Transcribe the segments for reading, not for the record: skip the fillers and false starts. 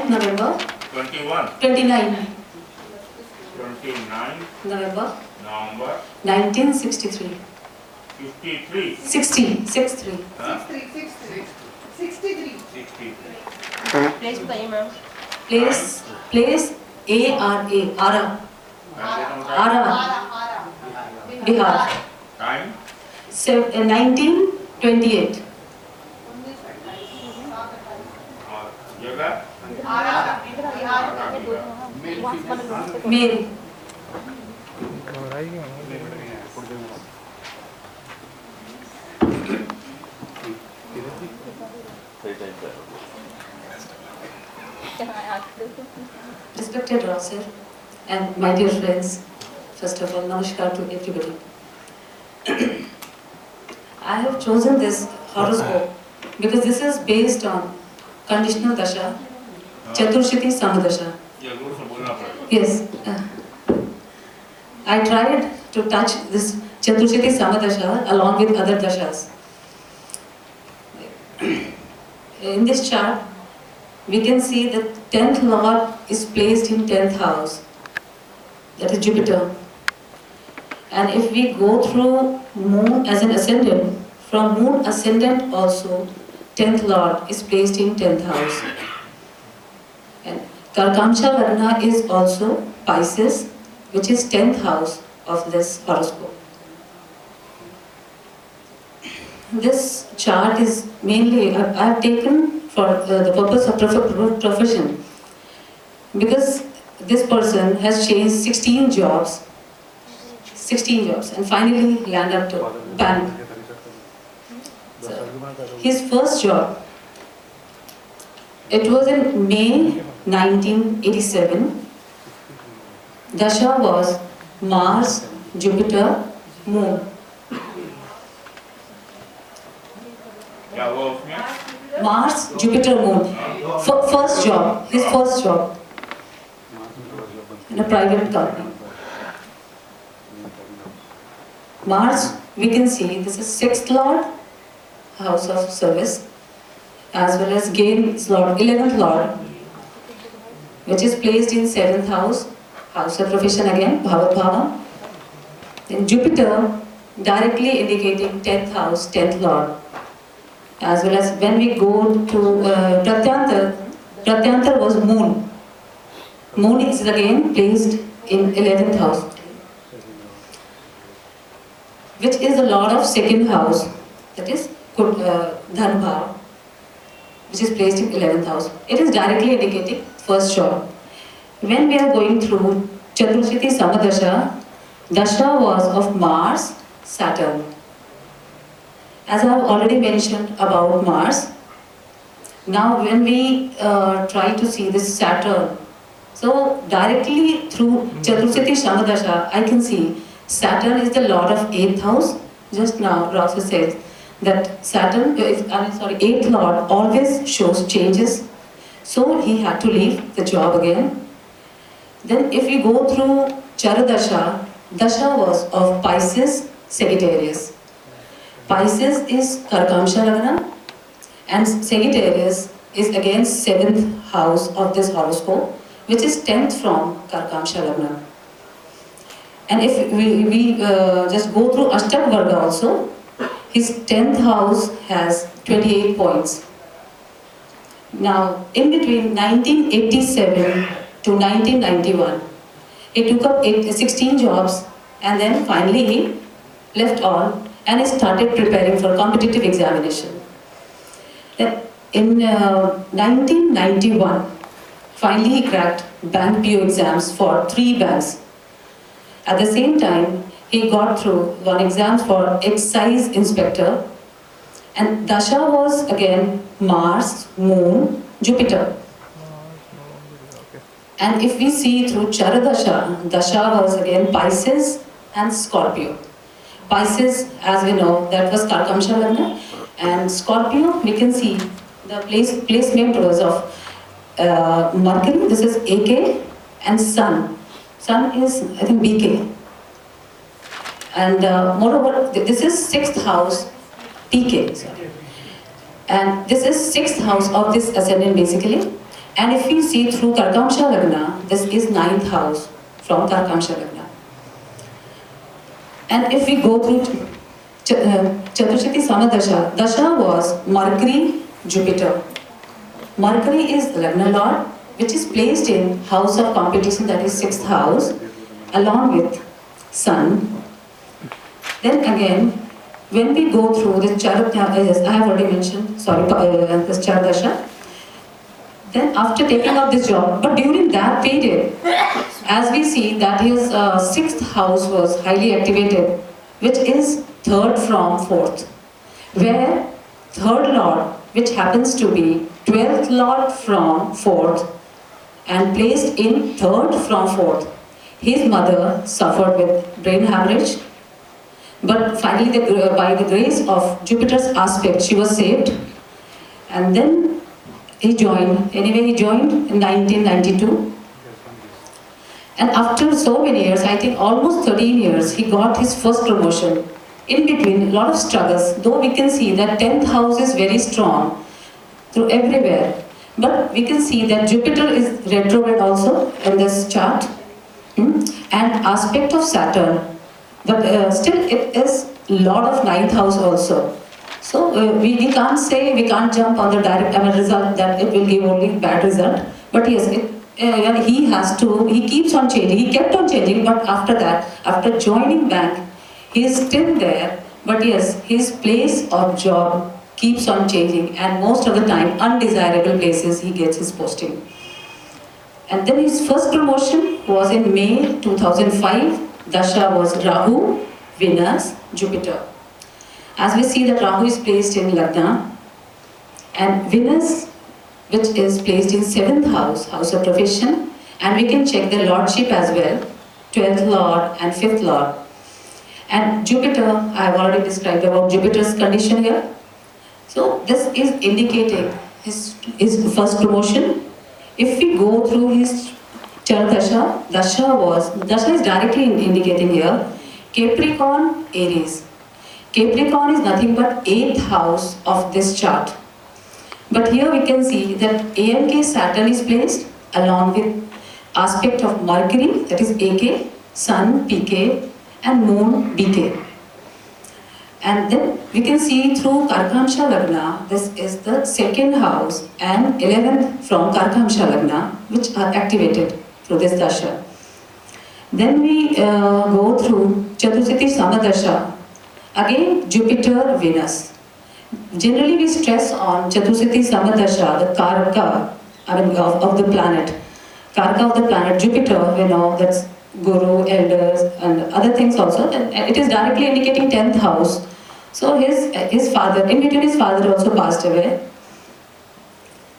29th November. 21. 29. 29 November. November 1963. 53. 60. 63. Huh? 63. 63. Place by ma'am. Place A-R-A. Ara. Ara. Bihar. Time? 1928. Jaga? Male. Respected Rosser and my dear friends, first of all, namaskar to everybody. I have chosen this horoscope because this is based on conditional dasha, Chaturshiti Samadasha. Yes, I tried to touch this Chaturshiti Samadasha along with other dashas. In this chart, we can see that 10th Lord is placed in 10th house, that is Jupiter. And if we go through Moon as an ascendant, from Moon ascendant also, 10th Lord is placed in 10th house. And Karkamsha Lagna is also Pisces, which is 10th house of this horoscope. This chart is mainly, I have taken for the purpose of profession, because this person has changed 16 jobs, and finally land up to bank. So, his first job, it was in May 1987. Dasha was Mars, Jupiter, Moon. क्या हुआ उसमें? Mars, Jupiter, Moon. First job, his first job in a private company. Mars, we can see this is 6th Lord, house of service, as well as Gain's Lord, 11th Lord, which is placed in 7th house, house of profession again, Bhavat Bhava. Then Jupiter, directly indicating 10th house, 10th Lord. As well as when we go to Pratyantar was Moon. Moon is again placed in 11th house, which is the Lord of 2nd house, that is Dhanbhav, which is placed in 11th house. It is directly indicating first job. When we are going through Chaturshiti Samadasha, Dasha was of Mars, Saturn. As I have already mentioned about Mars, now when we try to see this Saturn, so directly through Chaturshiti Samadasha, I can see Saturn is the Lord of 8th house. Just now Rasa said that Saturn, 8th Lord always shows changes. So he had to leave the job again. Then if we go through Charadasha, Dasha was of Pisces, Sagittarius. Pisces is Karkamsha Lagna and Sagittarius is again 7th house of this horoscope, which is 10th from Karkamsha Lagna. And if we just go through Ashtak Varga also, his 10th house has 28 points. Now, in between 1987 to 1991, he took up 16 jobs and then finally he left all and he started preparing for competitive examination. Then in 1991, finally he cracked bank PO exams for 3 banks. At the same time, he got through 1 exam for excise inspector, and Dasha was again Mars, Moon, Jupiter. And if we see through Charadasha, Dasha was again Pisces and Scorpio. Pisces, as we know, that was Karkamsha Lagna, and Scorpio, we can see the placement was of Mercury, this is AK, and Sun. Sun is, I think, BK. And moreover, this is 6th house, PK. Sorry. And this is 6th house of this ascendant basically. And if we see through Karkamsha Lagna, this is 9th house from Karkamsha Lagna. And if we go through Chaturshati Samadasha, Dasha was Mercury, Jupiter. Mercury is Lagna Lord, which is placed in house of competition, that is 6th house, along with Sun. Then again, when we go through the Charatya, I have already mentioned, sorry, this Charadasha. Then after taking up this job, but during that period, as we see that his 6th house was highly activated, which is 3rd from 4th, where 3rd Lord, which happens to be 12th Lord from 4th, and placed in 3rd from 4th. His mother suffered with brain hemorrhage, but finally by the grace of Jupiter's aspect, she was saved. And then he joined in 1992. And after so many years, I think almost 13 years, he got his first promotion. In between, a lot of struggles, though we can see that 10th house is very strong through everywhere. But we can see that Jupiter is retrograde also in this chart. And aspect of Saturn. But still it is Lord of 9th house also. So we can't say, we can't jump on the direct result that it will give only bad result. But yes, he keeps on changing. He kept on changing, but after that, after joining bank, he is still there. But yes, his place of job keeps on changing, and most of the time, undesirable places he gets his posting. And then his first promotion was in May 2005. Dasha was Rahu, Venus, Jupiter. As we see that Rahu is placed in Lagna, and Venus, which is placed in 7th house, house of profession, and we can check the lordship as well, 12th lord and 5th lord. And Jupiter, I have already described about Jupiter's condition here. So this is indicating his first promotion. If we go through his Charadasha, Dasha is directly indicating here Capricorn, Aries. Capricorn is nothing but 8th house of this chart. But here we can see that AMK Saturn is placed along with aspect of Mercury, that is AK, Sun, PK, and Moon, BK. And then we can see through Karkamsha Lagna, this is the 2nd house and 11th from Karkamsha Lagna, which are activated through this Dasha. Then we go through Chaturshati Samadasha. Again, Jupiter, Venus. Generally, we stress on Chaturshati Samadasha, the Karaka of the planet. Karaka of the planet, Jupiter, we know that's Guru, elders, and other things also. And it is directly indicating 10th house. So his father, in between his father also passed away.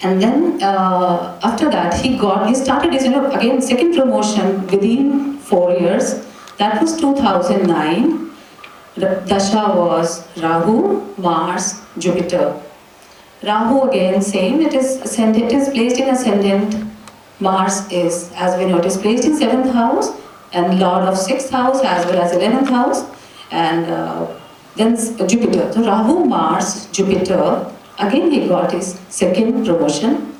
And then after that, he started his, again, second promotion within 4 years. That was 2009. The Dasha was Rahu, Mars, Jupiter. Rahu again, same, it is placed in ascendant. Mars is, as we know, it is placed in 7th house and Lord of 6th house as well as 11th house. And then Jupiter. So Rahu, Mars, Jupiter, again he got his second promotion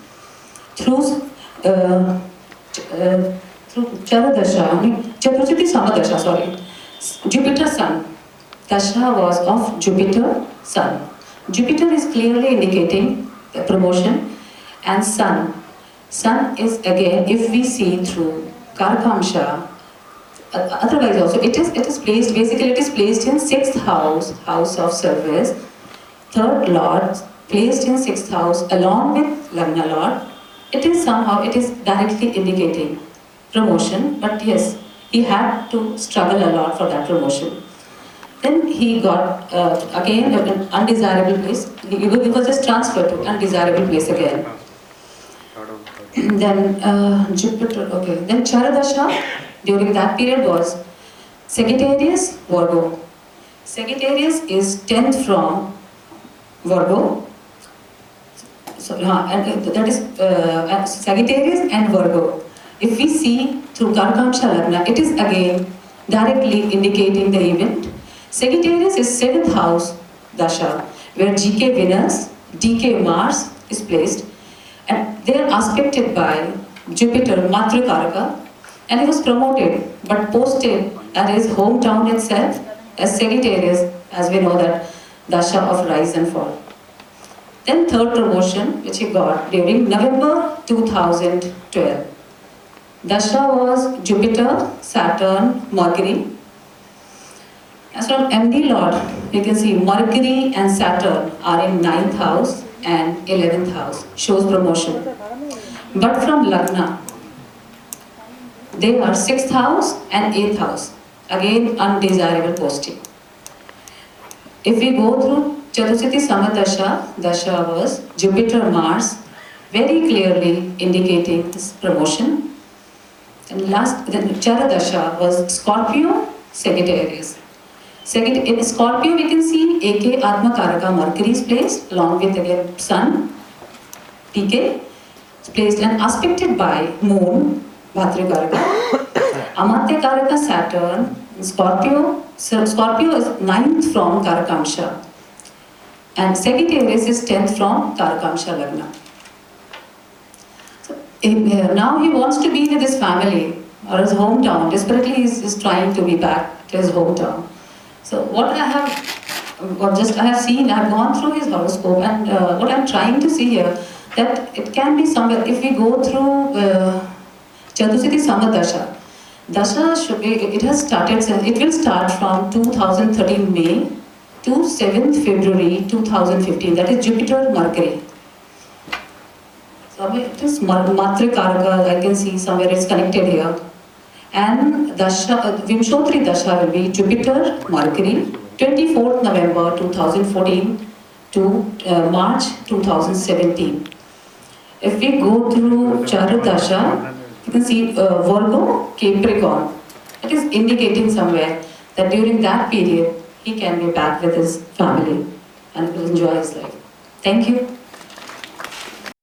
through Chaturshati Samadasha, sorry. Jupiter Sun. Dasha was of Jupiter Sun. Jupiter is clearly indicating the promotion, and Sun. Sun is again, if we see through Karkamsha, otherwise also it is placed, basically it is placed in 6th house, house of service. 3rd Lord placed in 6th house along with Lagna Lord. It is directly indicating promotion, but yes, he had to struggle a lot for that promotion. Then he got again an undesirable place. He was just transferred to undesirable place again. Then Jupiter, okay. Then Charadasha during that period was Sagittarius, Virgo. Sagittarius is 10th from Virgo. So, and that is Sagittarius and Virgo. If we see through Karkamsha Lagna, it is again directly indicating the event. Sagittarius is 7th house Dasha, where GK Venus, DK Mars is placed. And They are aspected by Jupiter, Matrikaraka, and he was promoted but posted at his hometown itself as Sagittarius, as we know that Dasha of rise and fall. Then third promotion which he got during November 2012. Dasha was Jupiter, Saturn, Mercury. As from MD Lord, you can see Mercury and Saturn are in 9th house and 11th house, shows promotion. But from Lagna, they are 6th house and 8th house, again undesirable posting. If we go through Chatusiti Samadasha, Dasha was Jupiter, Mars, very clearly indicating this promotion. And last, the Charadasha was Scorpio, Sagittarius. In Scorpio, we can see AK Atma Karaka Mercury is placed, along with again Sun, PK, is placed and aspected by Moon, Bhatri Karaka, Amatya Karaka Saturn, Scorpio. So Scorpio is 9th from Karakamsha, and Sagittarius is 10th from Karakamsha Lagna. So now he wants to be with his family or his hometown. Desperately, he is trying to be back to his hometown. So what I have seen, I have gone through his horoscope, and what I'm trying to see here, that it can be somewhere, if we go through Chatusiti Samadasha, Dasha should be, it will start from 2013 May to 7th February 2015, that is Jupiter, Mercury. So it is Matrikaraka, I can see somewhere it's connected here. And Dasha, Vimshotri Dasha will be Jupiter, Mercury, 24th November 2014 to March 2017. If we go through Charu Dasha, you can see Virgo, Capricorn. It is indicating somewhere that during that period, he can be back with his family and will enjoy his life. Thank you.